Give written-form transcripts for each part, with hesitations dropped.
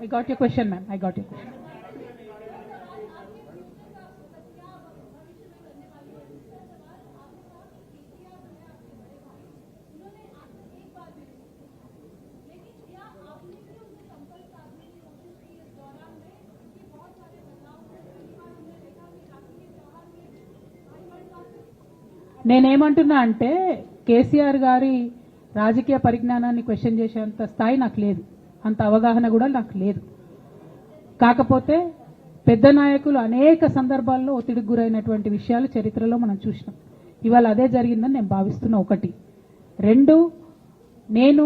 I got your question, ma'am. I got your question. నేనేమంటున్నా అంటే కేసీఆర్ గారి రాజకీయ పరిజ్ఞానాన్ని క్వశ్చన్ చేసేంత స్థాయి నాకు లేదు, అంత అవగాహన కూడా నాకు లేదు. కాకపోతే పెద్ద నాయకులు అనేక సందర్భాల్లో ఒత్తిడికి గురైనటువంటి విషయాలు చరిత్రలో మనం చూసినాం. ఇవాళ అదే జరిగిందని నేను భావిస్తున్నా. ఒకటి. రెండు, నేను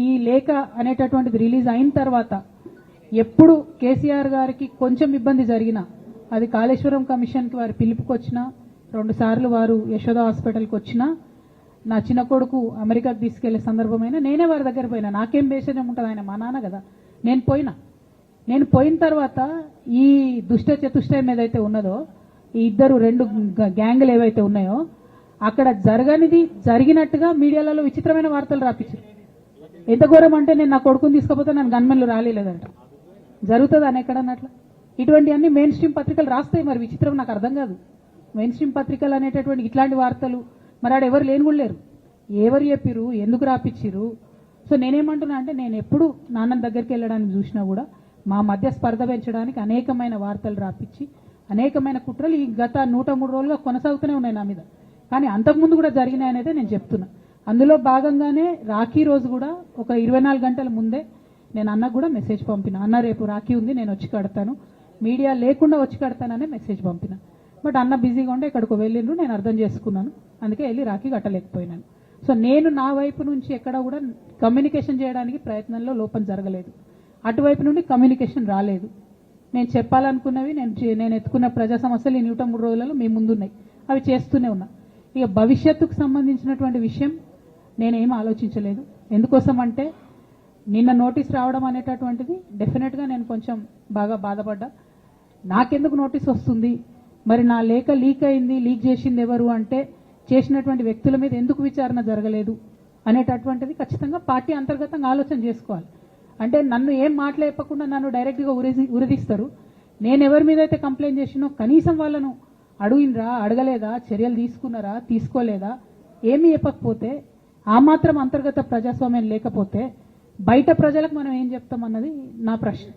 ఈ లేఖ అనేటటువంటిది రిలీజ్ అయిన తర్వాత ఎప్పుడు కేసీఆర్ గారికి కొంచెం ఇబ్బంది జరిగినా, అది కాళేశ్వరం కమిషన్కి వారు పిలుపుకొచ్చినా, 2 సార్లు వారు యశోద హాస్పిటల్కి వచ్చినా, నా చిన్న కొడుకు అమెరికాకు తీసుకెళ్లే సందర్భమైనా నేనే వారి దగ్గర పోయినా. నాకేం బేషణం ఉంటుంది, ఆయన మా నాన్న కదా. నేను పోయిన తర్వాత ఈ దుష్ట చతుష్టయం ఏదైతే ఉన్నదో, ఈ ఇద్దరు 2 గ్యాంగులు ఏవైతే ఉన్నాయో, అక్కడ జరగనిది జరిగినట్టుగా మీడియాలలో విచిత్రమైన వార్తలు రాపించారు. ఎంత ఘోరం అంటే, నేను నా కొడుకుని తీసుకపోతే నన్ను గన్మెన్లు రాలేదంట. జరుగుతుంది అని ఎక్కడన్నట్ల. ఇటువంటివన్నీ మెయిన్ స్ట్రీమ్ పత్రికలు రాస్తాయి. మరి విచిత్రం నాకు అర్థం కాదు. మెయిన్ స్ట్రీమ్ పత్రికలు అనేటటువంటి ఇట్లాంటి వార్తలు మరి ఆడ ఎవరు లేని కూడా లేరు. ఎవరు చెప్పిరు, ఎందుకు రాపిచ్చిరు? సో నేనేమంటున్నా అంటే, నేను ఎప్పుడు నాన్న దగ్గరికి వెళ్ళడానికి చూసినా కూడా మా మధ్య స్పర్ధ పెంచడానికి అనేకమైన వార్తలు రాపించి, అనేకమైన కుట్రలు ఈ గత 103 రోజులుగా కొనసాగుతూనే ఉన్నాయి నా మీద. కానీ అంతకుముందు కూడా జరిగినాయనేదే నేను చెప్తున్నా. అందులో భాగంగానే రాఖీ రోజు కూడా ఒక 24 గంటల ముందే నేను అన్నకు కూడా మెసేజ్ పంపిన. అన్న రేపు రాఖీ ఉంది, నేను వచ్చి కడతాను, మీడియా లేకుండా వచ్చి కడతాననే మెసేజ్ పంపిన. బట్ అన్న బిజీగా ఉండే ఎక్కడికో వెళ్ళిండ్రు, నేను అర్థం చేసుకున్నాను. అందుకే వెళ్ళి రాఖీ కట్టలేకపోయినాను. సో నేను నా వైపు నుంచి ఎక్కడ కూడా కమ్యూనికేషన్ చేయడానికి ప్రయత్నంలో లోపం జరగలేదు. అటువైపు నుండి కమ్యూనికేషన్ రాలేదు. నేను చెప్పాలనుకున్నవి, నేను ఎత్తుకున్న ప్రజా సమస్యలు ఈ 103 రోజులలో మీ ముందున్నాయి, అవి చేస్తూనే ఉన్నా. ఇక భవిష్యత్తుకు సంబంధించినటువంటి విషయం నేనేం ఆలోచించలేదు. ఎందుకోసం అంటే, నిన్న నోటీస్ రావడం అనేటటువంటిది డెఫినెట్గా నేను కొంచెం బాగా బాధపడ్డా. నాకెందుకు నోటీస్ వస్తుంది, మరి నా లేఖ లీక్ అయింది, లీక్ చేసింది ఎవరు అంటే, చేసినటువంటి వ్యక్తుల మీద ఎందుకు విచారణ జరగలేదు అనేటటువంటిది ఖచ్చితంగా పార్టీ అంతర్గతంగా ఆలోచన చేసుకోవాలి. అంటే నన్ను ఏం మాట్లాడకుండా నన్ను డైరెక్ట్గా ఉరిదిస్తారు. నేను ఎవరి మీద అయితే కంప్లైంట్ చేసినో కనీసం వాళ్ళను అడిగినరా, అడగలేదా, చర్యలు తీసుకున్నారా, తీసుకోలేదా, ఏమీ చెప్పకపోతే, ఆ మాత్రం అంతర్గత ప్రజాస్వామ్యం లేకపోతే బయట ప్రజలకు మనం ఏం చెప్తామన్నది నా ప్రశ్న.